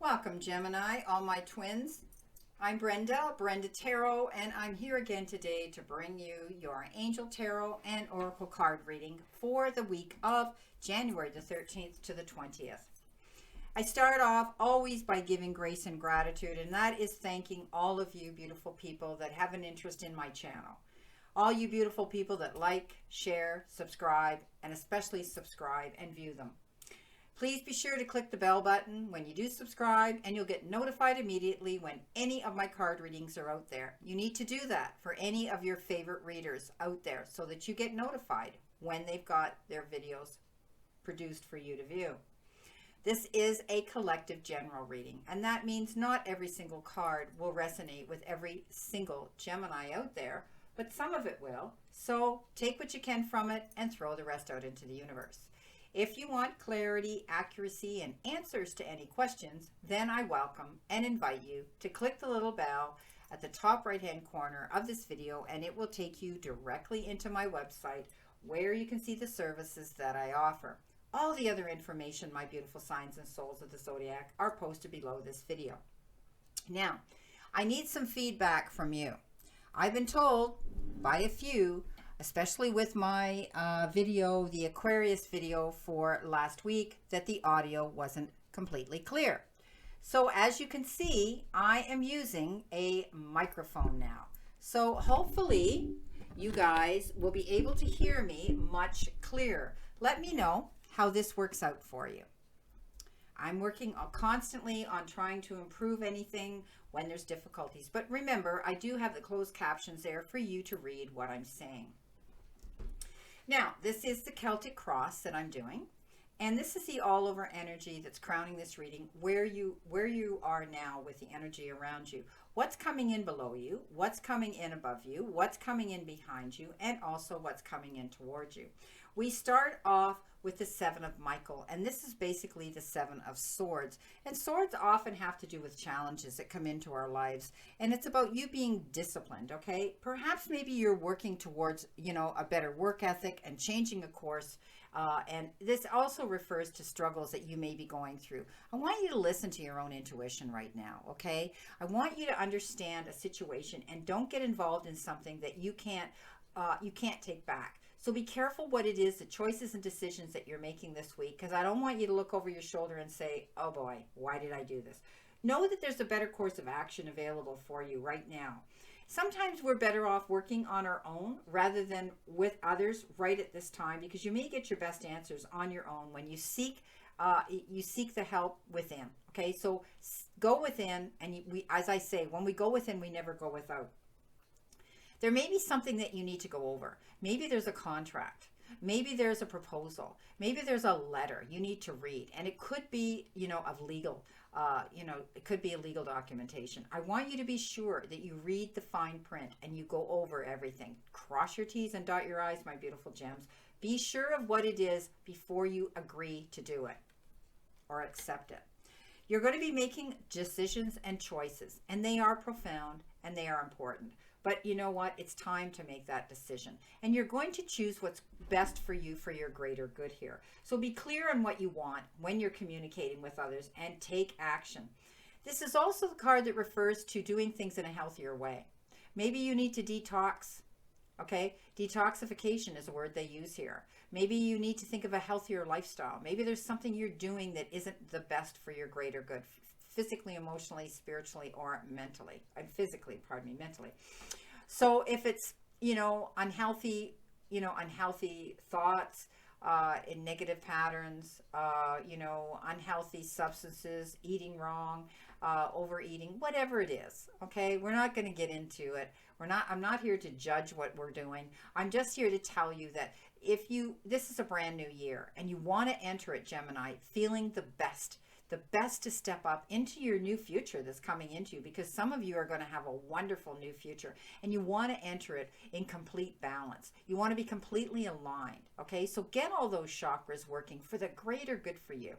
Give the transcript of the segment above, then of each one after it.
Welcome, Gemini, all my twins. I'm Brenda, Brenda Tarot, and I'm here again today to bring you your Angel Tarot and Oracle card reading for the week of January the 13th to the 20th. I start off always by giving grace and gratitude, and that is thanking all of you beautiful people that have an interest in my channel. All you beautiful people that like, share, subscribe, and especially subscribe and view them. Please be sure to click the bell button when you do subscribe, and you'll get notified immediately when any of my card readings are out there. You need to do that for any of your favorite readers out there so that you get notified when they've got their videos produced for you to view. This is a collective general reading, and that means not every single card will resonate with every single Gemini out there, but some of it will. So take what you can from it and throw the rest out into the universe. If you want clarity, accuracy, and answers to any questions, then I welcome and invite you to click the little bell at the top right-hand corner of this video, and it will take you directly into my website where you can see the services that I offer. All the other information, my beautiful signs and souls of the zodiac, are posted below this video. Now, I need some feedback from you. I've been told by a few, especially with my video, the Aquarius video for last week, that the audio wasn't completely clear. So as you can see, I am using a microphone now. So hopefully you guys will be able to hear me much clearer. Let me know how this works out for you. I'm working constantly on trying to improve anything when there's difficulties. But remember, I do have the closed captions there for you to read what I'm saying. Now, this is the Celtic cross that I'm doing, and this is the all-over energy that's crowning this reading, where you are now with the energy around you. What's coming in below you, what's coming in above you, what's coming in behind you, and also what's coming in towards you. We start off with the Seven of Michael, and this is basically the Seven of Swords. And swords often have to do with challenges that come into our lives, and it's about you being disciplined, okay? Perhaps maybe you're working towards, a better work ethic and changing a course, and this also refers to struggles that you may be going through. I want you to listen to your own intuition right now, okay? I want you to understand a situation and don't get involved in something that you can't take back. So be careful what it is, the choices and decisions that you're making this week, because I don't want you to look over your shoulder and say, oh boy, why did I do this? Know that there's a better course of action available for you right now. Sometimes we're better off working on our own rather than with others right at this time, because you may get your best answers on your own when you seek the help within. Okay, so go within, and as I say, when we go within, we never go without. There may be something that you need to go over. Maybe there's a contract. Maybe there's a proposal. Maybe there's a letter you need to read. And it could be, of legal, it could be a legal documentation. I want you to be sure that you read the fine print and you go over everything. Cross your T's and dot your I's, my beautiful gems. Be sure of what it is before you agree to do it or accept it. You're going to be making decisions and choices, and they are profound and they are important. But you know what? It's time to make that decision. And you're going to choose what's best for you for your greater good here. So be clear on what you want when you're communicating with others and take action. This is also the card that refers to doing things in a healthier way. Maybe you need to detox. Okay? Detoxification is a word they use here. Maybe you need to think of a healthier lifestyle. Maybe there's something you're doing that isn't the best for your greater good. Physically, emotionally, spiritually, or mentally. Mentally. So if it's, unhealthy thoughts, in negative patterns, unhealthy substances, eating wrong, overeating, whatever it is, okay? We're not going to get into it. I'm not here to judge what we're doing. I'm just here to tell you that this is a brand new year and you want to enter it, Gemini, feeling the best to step up into your new future that's coming into you, because some of you are going to have a wonderful new future and you want to enter it in complete balance. You want to be completely aligned, okay? So get all those chakras working for the greater good for you.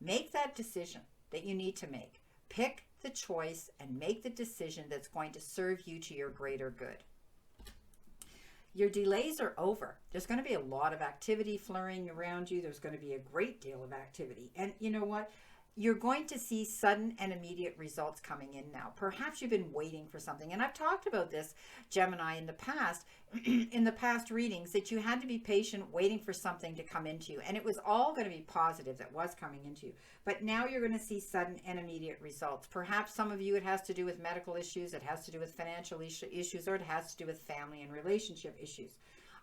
Make that decision that you need to make. Pick the choice and make the decision that's going to serve you to your greater good. Your delays are over. There's going to be a lot of activity flurrying around you. There's going to be a great deal of activity. And you know what? you're going to see sudden and immediate results coming in now. Perhaps you've been waiting for something. And I've talked about this, Gemini, in the past, in the past readings, that you had to be patient waiting for something to come into you. And it was all going to be positive that was coming into you. But now you're going to see sudden and immediate results. Perhaps some of you, it has to do with medical issues, it has to do with financial issues, or it has to do with family and relationship issues.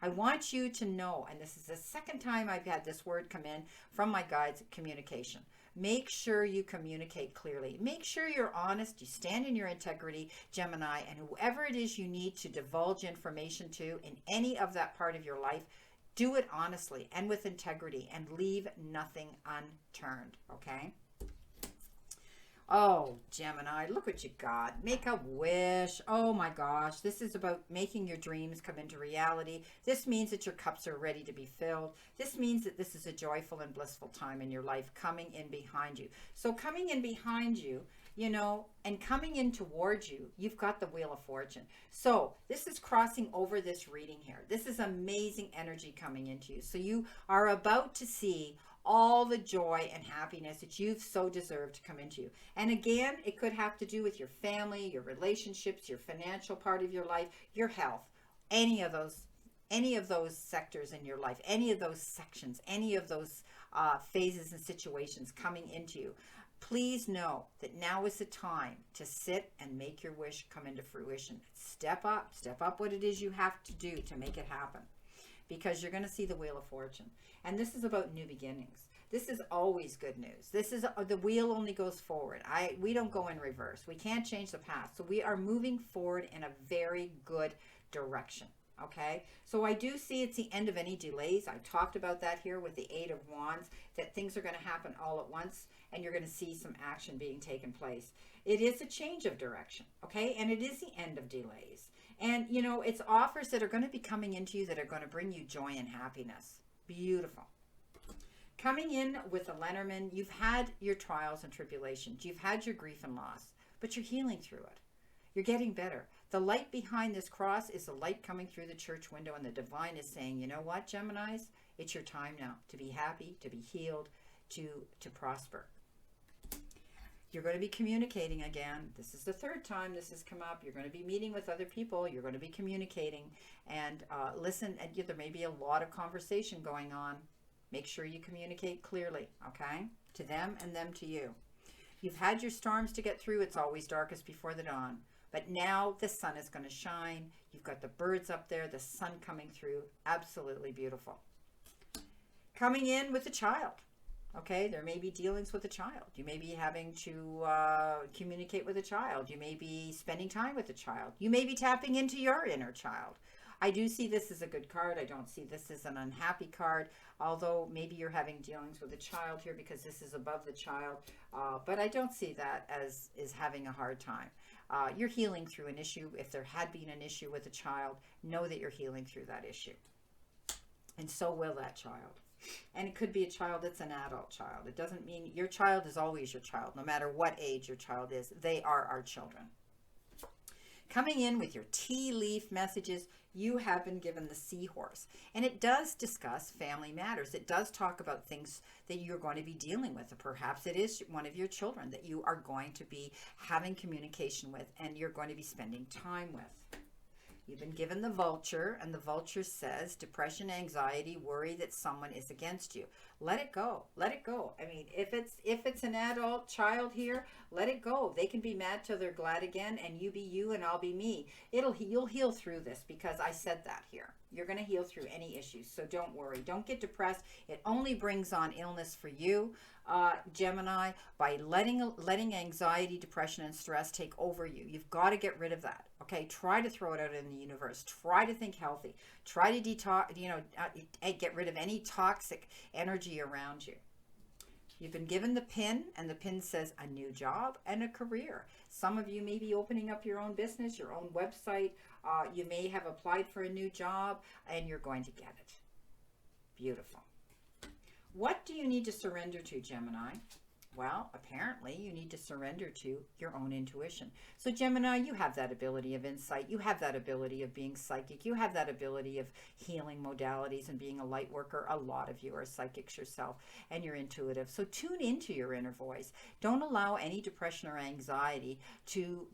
I want you to know, and this is the second time I've had this word come in from my guides, communication. Make sure you communicate clearly. Make sure you're honest. You stand in your integrity, Gemini, and whoever it is you need to divulge information to in any of that part of your life, do it honestly and with integrity and leave nothing unturned, okay? Oh, Gemini, look what you got. Make a wish. Oh my gosh. This is about making your dreams come into reality. This means that your cups are ready to be filled. This means that this is a joyful and blissful time in your life coming in behind you. So coming in behind you, you know, and coming in towards you, you've got the Wheel of Fortune. So this is crossing over this reading here. This is amazing energy coming into you. So you are about to see all the joy and happiness that you've so deserved to come into you. And again, it could have to do with your family, your relationships, your financial part of your life, your health, any of those sectors in your life, any of those sections, any of those phases and situations coming into you. Please know that now is the time to sit and make your wish come into fruition. Step up what it is you have to do to make it happen, because you're going to see the Wheel of Fortune. And this is about new beginnings. This is always good news. This is the wheel only goes forward. We don't go in reverse. We can't change the past. So we are moving forward in a very good direction. Okay, so I do see it's the end of any delays. I talked about that here with the Eight of Wands, that things are going to happen all at once and you're going to see some action being taken place. It is a change of direction, okay, and it is the end of delays. And, you know, it's offers that are going to be coming into you that are going to bring you joy and happiness. Beautiful. Coming in with the Lenormand, you've had your trials and tribulations. You've had your grief and loss, but you're healing through it. You're getting better. The light behind this cross is the light coming through the church window, and the divine is saying, you know what, Geminis? It's your time now to be happy, to be healed, to prosper. You're going to be communicating again. This is the third time this has come up. You're going to be meeting with other people. You're going to be communicating. And listen, and there may be a lot of conversation going on. Make sure you communicate clearly, okay? To them and them to you. You've had your storms to get through. It's always darkest before the dawn. But now the sun is going to shine. You've got the birds up there, the sun coming through. Absolutely beautiful. Coming in with a child. Okay, there may be dealings with a child. You may be having to communicate with a child. You may be spending time with a child. You may be tapping into your inner child. I do see this as a good card. I don't see this as an unhappy card, although maybe you're having dealings with a child here because this is above the child. But I don't see that as having a hard time. You're healing through an issue. If there had been an issue with a child, know that you're healing through that issue. And so will that child. And it could be a child that's an adult child. It doesn't mean your child is always your child, no matter what age your child is. They are our children. Coming in with your tea leaf messages, you have been given the Seahorse. And it does discuss family matters. It does talk about things that you're going to be dealing with. Perhaps it is one of your children that you are going to be having communication with and you're going to be spending time with. You've been given the Vulture, and the Vulture says depression, anxiety, worry that someone is against you. Let it go. Let it go. I mean, if it's an adult child here, let it go. They can be mad till they're glad again, and you be you and I'll be me. You'll heal through this because I said that here. You're going to heal through any issues, so don't worry. Don't get depressed. It only brings on illness for you, Gemini, by letting anxiety, depression, and stress take over you. You've got to get rid of that. Okay, try to throw it out in the universe. Try to think healthy. Try to detox. Get rid of any toxic energy around you. You've been given the pin, and the pin says a new job and a career. Some of you may be opening up your own business, your own website. You may have applied for a new job, and you're going to get it. Beautiful. What do you need to surrender to, Gemini? Well, apparently you need to surrender to your own intuition. So Gemini, you have that ability of insight. You have that ability of being psychic. You have that ability of healing modalities and being a light worker. A lot of you are psychics yourself, and you're intuitive. So tune into your inner voice. Don't allow any depression or anxiety to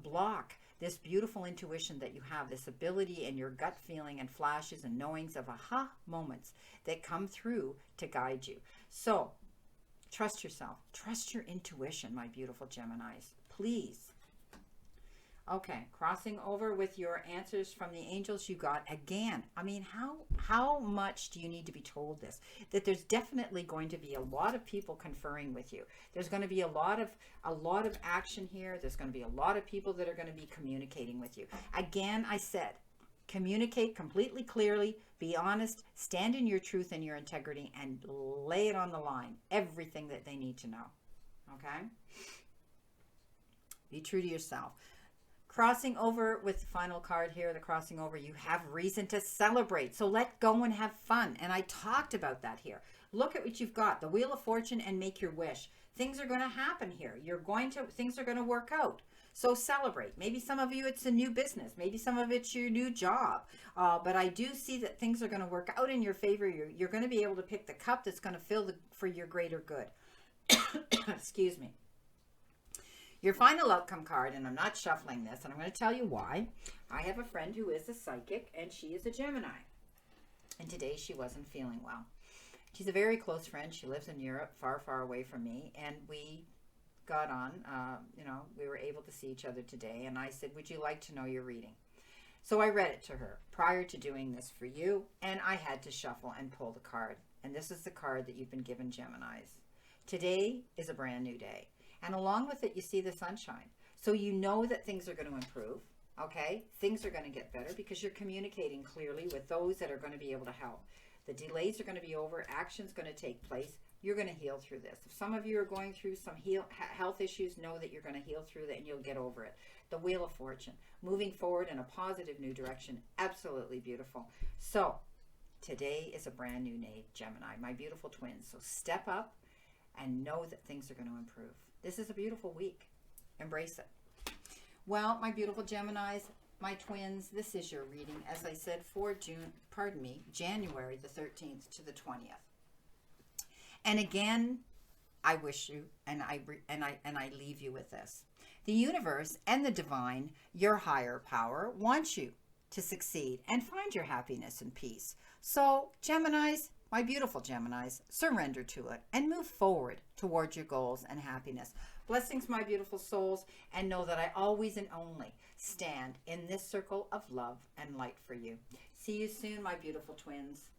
block this beautiful intuition that you have, this ability and your gut feeling and flashes and knowings of aha moments that come through to guide you. So trust yourself. Trust your intuition, my beautiful Geminis. Please. Okay, crossing over with your answers from the angels you got again. I mean, how much do you need to be told this? That there's definitely going to be a lot of people conferring with you. There's going to be a lot of action here. There's going to be a lot of people that are going to be communicating with you. Again, I said, communicate completely clearly, be honest, stand in your truth and your integrity, and lay it on the line. Everything that they need to know. Okay? Be true to yourself. Crossing over with the final card here, the crossing over, you have reason to celebrate. So let go and have fun. And I talked about that here. Look at what you've got, the Wheel of Fortune and make your wish. Things are going to happen here. Things are going to work out. So celebrate. Maybe some of you, it's a new business. Maybe some of it's your new job. But I do see that things are going to work out in your favor. You're going to be able to pick the cup that's going to fill for your greater good. Excuse me. Your final outcome card, and I'm not shuffling this, and I'm going to tell you why. I have a friend who is a psychic, and she is a Gemini. And today she wasn't feeling well. She's a very close friend. She lives in Europe, far, far away from me, and we got on, we were able to see each other today, and I said, would you like to know your reading? So I read it to her prior to doing this for you, and I had to shuffle and pull the card. And this is the card that you've been given, Geminis. Today is a brand new day. And along with it, you see the sunshine. So you know that things are going to improve, okay? Things are going to get better because you're communicating clearly with those that are going to be able to help. The delays are going to be over. Action's going to take place. You're going to heal through this. If some of you are going through some health issues, know that you're going to heal through that and you'll get over it. The Wheel of Fortune, moving forward in a positive new direction. Absolutely beautiful. So today is a brand new day, Gemini, my beautiful twins. So step up and know that things are going to improve. This is a beautiful week. Embrace it. Well, my beautiful Geminis, my twins, this is your reading, as I said, for January the 13th to the 20th. And again, I wish you, and I leave you with this. The universe and the divine, your higher power, wants you to succeed and find your happiness and peace. So, Geminis, my beautiful Geminis, surrender to it and move forward towards your goals and happiness. Blessings, my beautiful souls, and know that I always and only stand in this circle of love and light for you. See you soon, my beautiful twins.